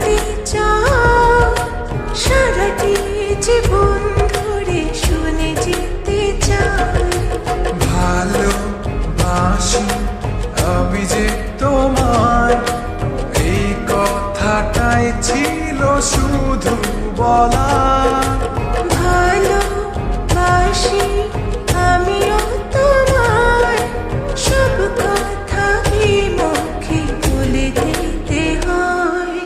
বলতে চাও সারাটি জীবন ধরে শুনে যেতে চাই। ভালোবাসি আমি যে তোমায়, এই কথাটাই ছিল শুধু বলা। ভালোবাসি আমিও তোমায়, সব কথা এই মুখে বলে দিতে হয়।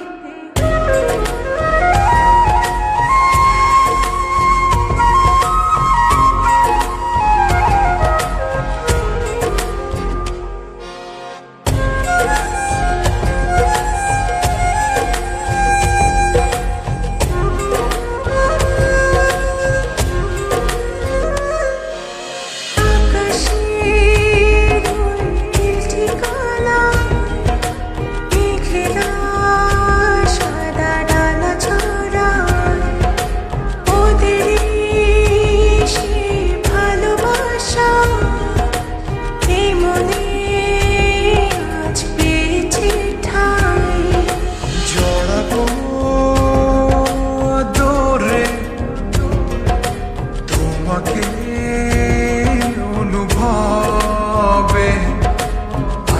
অনুভবে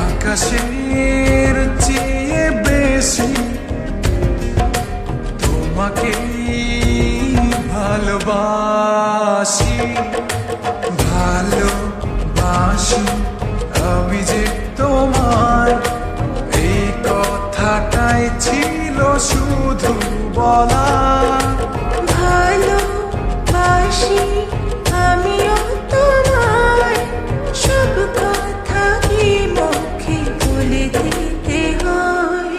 আকাশের চেয়ে বেশি তোমাকে ভালোবাসি। ভালোবাসি আমি যে তোমার, এই কথাটাই ছিল শুধু বলা। ভালোবাসি আমিও তোমায়, সব কথা এই মুখে বলে দিতে হয়।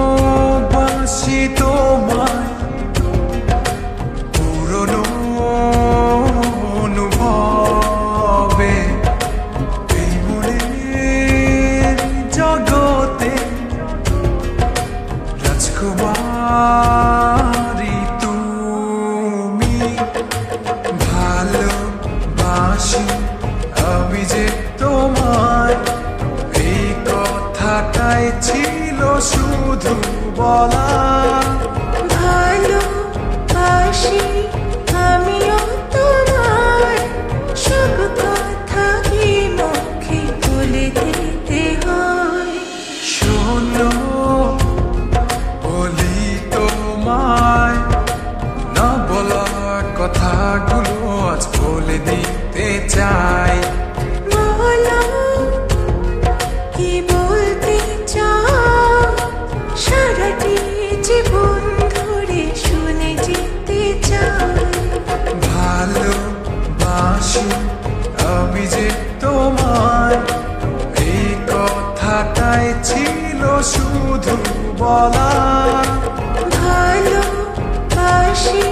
ভালোবাসি তোমায় পুরনো অনুভবে, এই মনের জগতে রাজকুমারী তুমি। ভালোবাসি আমি যে তোমায়, এই কথাটাই ছিল শুধু বলা। ভালোবাসি আমিও তোমায়, সব কথা এই মুখে বলে দিতে হয়। শোনো বলি তোমায়, না বলা কথাগুলো আজ বলে দিতে চাই। বলো কি বলতে চাও সারাটি জীবন ধরে শুনে যেতে চাই। ভালোবাসি আমি যে তোমায়, এই কথাটাই ছিল শুধু বলা। ভালোবাসি